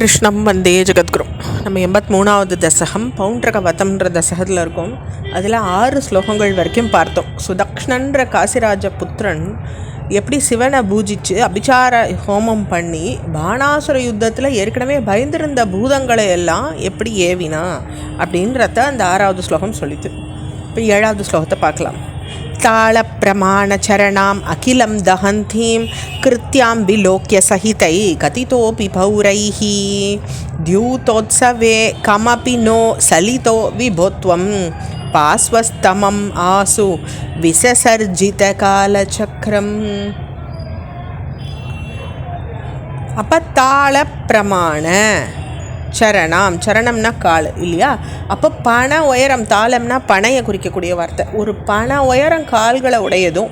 கிருஷ்ணம் வந்தே ஜெகத்குரு. நம்ம 83வது தசகம் பௌண்ட்ரகவதம்ன்ற தசகத்தில் இருக்கோம். அதில் 6 ஸ்லோகங்கள் வரைக்கும் பார்த்தோம். சுதக்ஷ்ணன்ற காசிராஜ புத்திரன் எப்படி சிவனை பூஜித்து அபிச்சார ஹோமம் பண்ணி பாணாசுர யுத்தத்தில் ஏற்கனவே பயந்திருந்த பூதங்களை எல்லாம் எப்படி ஏவினா அப்படின்றத அந்த 6வது ஸ்லோகம் சொல்லித்து. இப்போ 7வது ஸ்லோகத்தை பார்க்கலாம். தாளப்பிரமாணச்சரணாம் அகிலம் தஹந்தீம் கிருத்யாம் விலோக்ய சகிதை கதிதோபி பௌரைஹ தியூதோத்சவே கமபி நோ சலிதோ விபோத்வம் பாஸ்வஸ்தமம் ஆசு விசசர்ஜித காலச்சக்கரம். அப்போ தாளப்பிரமாண சரணம், சரணம்னா கால் இல்லையா? அப்போ பண உயரம், தாளம்னா பனையை குறிக்கக்கூடிய வார்த்தை. ஒரு பண உயரம் கால்களை உடையதும்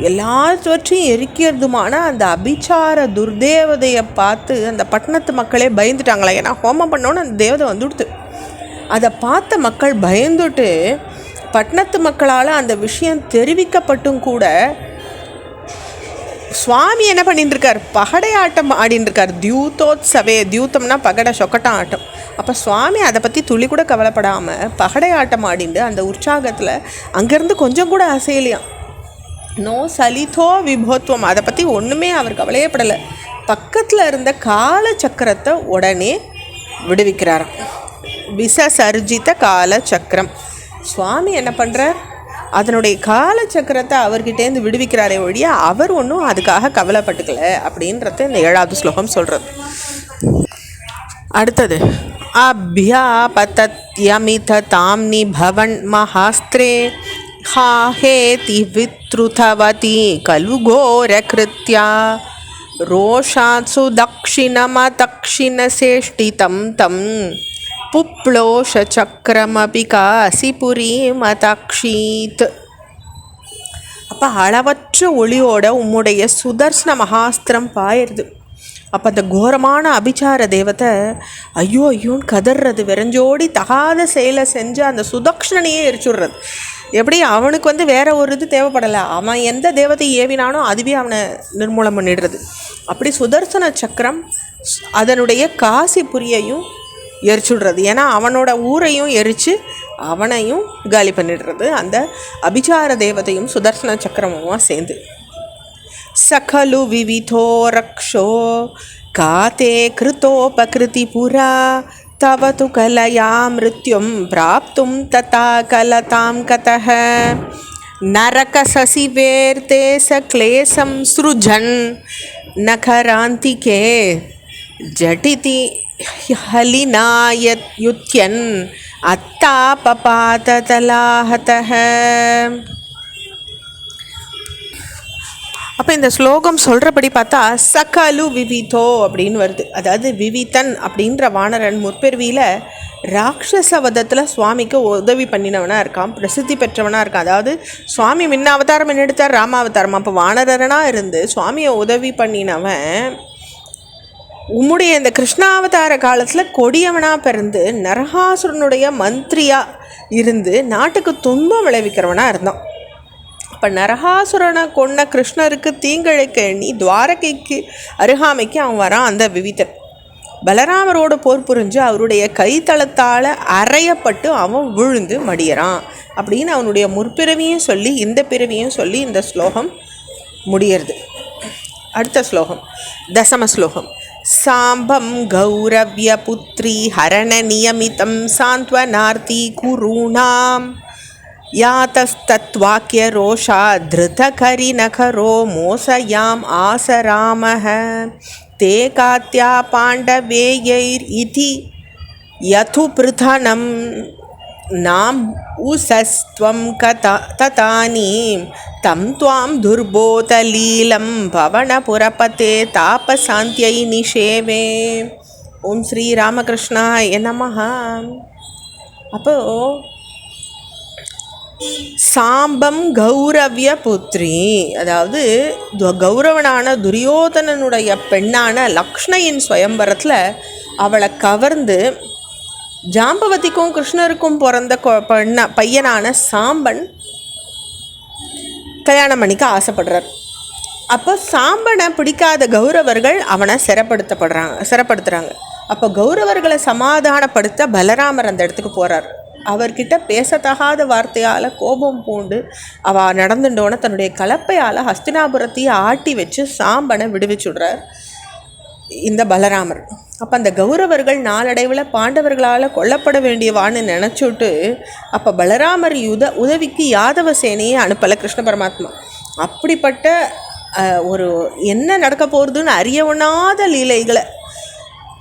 எல்லாவற்றையும் எரிக்கிறதுமான அந்த அபிச்சார துர்தேவதையை பார்த்து அந்த பட்டணத்து மக்களே பயந்துட்டாங்களா. ஏன்னா ஹோமம் பண்ணோன்னு அந்த தேவதை வந்துடுத்து. அதை பார்த்த மக்கள் பயந்துட்டு பட்டணத்து மக்களால் அந்த விஷயம் தெரிவிக்கப்பட்டும் கூட சுவாமி என்ன பண்ணிட்டு இருக்கார்? பகடை ஆட்டம் ஆடின்னு இருக்கார். தியூதோத்சவே, தியூத்தம்னா பகடை, சொக்கட்டம் ஆட்டம். அப்போ சுவாமி அதை பற்றி துளி கூட கவலைப்படாமல் பகடை ஆட்டம் ஆடிண்டு அந்த உற்சாகத்தில் அங்கேருந்து கொஞ்சம் கூட அசையலையாம். நோ சலிதோ விபோத்வம், அதை பற்றி ஒன்றுமே அவர் கவலையப்படலை. பக்கத்தில் இருந்த கால சக்கரத்தை உடனே விடுவிக்கிறாராம். விசசர்ஜித கால சக்கரம். சுவாமி என்ன பண்ணுறார்? அதனுடைய காலச்சக்கரத்தை அவர்கிட்டேருந்து விடுவிக்கிறாரே ஒழிய அவர் ஒன்றும் அதுக்காக கவலைப்பட்டுக்கல அப்படின்றத இந்த 7வது ஸ்லோகம் சொல்கிறது. அடுத்தது அபியாபதத்யமித தாம்னி பவன் மஹாஸ்திரே ஹாஹேதி வித்ருதவதி கலுகோர கிருத்யா ரோஷாத்சு தக்ஷிணமதக்ஷிணசேஷ்டிதம் தம் புப்ளோஷ சக்கரமபி காசிபுரி மதாக்ஷீத். அப்போ அளவற்ற ஒளியோட உம்முடைய சுதர்சன மகாஸ்திரம் பாயிருது. அப்போ அந்த கோரமான அபிச்சார தேவத்தை ஐயோ ஐயோன்னு கதறது, விரைஞ்சோடி தகாத செயலை செஞ்சு அந்த சுதக்ஷணையே எரிச்சுடுறது. எப்படி அவனுக்கு வேற ஒரு இது தேவைப்படலை, அவன் எந்த தேவத்தை ஏவினானோ அதுவே அவனை நிர்மூலம் பண்ணிடுறது. அப்படி சுதர்சன சக்கரம் அதனுடைய காசிபுரியையும் எரிச்சுடுறது. ஏன்னா அவனோட ஊரையும் எரித்து அவனையும் காலி பண்ணிடுறது அந்த அபிச்சார தேவதையும் சுதர்சன சக்கரமும் சேர்ந்து. சகலு விவிதோ ரக்ஷோ காதே கிருத்தோபகிருதி புரா தவது கலயா மிருத்யும் பிராப்தும் ததா கலதாம் கதஹ நரக சசிவேர்த்தே சக்லேசம் ஸ்ருஜன் நகராந்திகே ஜடிதி ஹலினாயுத்யன் அத்தாபபாததலாஹதஹ. அப்போ இந்த ஸ்லோகம் சொல்கிறபடி பார்த்தா சகலு விவிதோ அப்படின்னு வருது. அதாவது விவிதன் அப்படின்ற வானரன் முற்பிறவியில் ராட்சசவதத்தில் சுவாமிக்கு உதவி பண்ணினவனாக இருக்கான், பிரசித்தி பெற்றவனாக இருக்கான். அதாவது சுவாமி முன்ன அவதாரம் என்ன எடுத்தார்? ராமாவதாரம். அப்போ வானரனாக இருந்து சுவாமியை உதவி பண்ணினவன் உம்முடைய இந்த கிருஷ்ணாவதார காலத்தில் கொடியவனாக பிறந்து நரகாசுரனுடைய மந்திரியாக இருந்து நாட்டுக்கு துன்பம் விளைவிக்கிறவனாக இருந்தான். அப்போ நரகாசுரனை கொண்ட கிருஷ்ணருக்கு தீங்கிழைக்க எண்ணி துவாரகைக்கு அருகாமைக்கு அவன் வரான். அந்த விவிதன் பலராமரோட போர் புரிஞ்சு அவருடைய கைத்தளத்தால் அறையப்பட்டு அவன் விழுந்து மடியறான் அப்படின்னு அவனுடைய முற்பிறவியும் சொல்லி இந்த பிறவியும் சொல்லி இந்த ஸ்லோகம் முடியறது. அடுத்த ஸ்லோகம் தசம ஸ்லோகம். சாம்பம் கௌரவ்ய புத்ரி ஹரண நியமிதம் சாந்த்வனார்த்தி குருணாம் யாதஸ்தத்வாக்ய ரோஷா திருதகரி நகரோ மோசயாம் ஆசராமஹ தே காத்யா பாண்டவேயைர் இதி யது பிருதனம் நாம் உசஸ்த்வம் ததானீம் தம் துவாம் துர்போதலீலம் பவனபுரபதே தாபசாந்தியை நிஷேவே. ஓம் ஸ்ரீ ராமகிருஷ்ணாய நமஹ. அப்போது சாம்பம் கௌரவ்ய புத்ரி, அதாவது கௌரவனான துரியோதனனுடைய பெண்ணான லக்ஷ்ணையின் ஸ்வயம்பரத்தில் அவளை கவர்ந்து ஜாம்பவதிக்கும் கிருஷ்ணருக்கும் பிறந்த பையனான சாம்பன் கல்யாணம் பண்ணிக்க ஆசைப்படுறார். அப்போ சாம்பனை பிடிக்காத கௌரவர்கள் அவனை சிறப்படுத்துகிறாங்க. அப்போ கௌரவர்களை சமாதானப்படுத்த பலராமர் அந்த இடத்துக்கு போகிறார். அவர்கிட்ட பேசத்தகாத வார்த்தையால் கோபம் பூண்டு அவள் நடந்துட்டோன்னே தன்னுடைய கலப்பையால் ஹஸ்தினாபுரத்தையே ஆட்டி வச்சு சாம்பனை விடுவிச்சுடுறார் இந்த பலராமர். அப்போ அந்த கௌரவர்கள் நாளடைவில் பாண்டவர்களால் கொல்லப்பட வேண்டியவான்னு நினச்சிட்டு அப்போ பலராமர் உதவிக்கு யாதவ சேனையை அனுப்பலை கிருஷ்ண பரமாத்மா. அப்படிப்பட்ட ஒரு என்ன நடக்க போகிறதுன்னு அறிய ஒண்ணாத லீலைகளை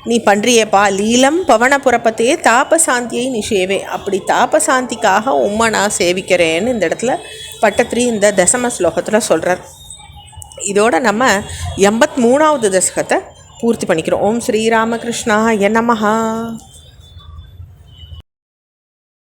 நீ பண்ணுறியப்பா. லீலம் பவன புறப்பத்தையே தாபசாந்தியை நீ சேவை. அப்படி தாபசாந்திக்காக உம்மை நான் சேவிக்கிறேன்னு இந்த இடத்துல பட்டத்திரி இந்த தசம ஸ்லோகத்தில் சொல்கிறார். இதோட நம்ம 83வது தசகத்தை பூர்த்தி பண்ணிக்கிறோம். ஓம் ஸ்ரீராமகிருஷ்ணாய நமஹ.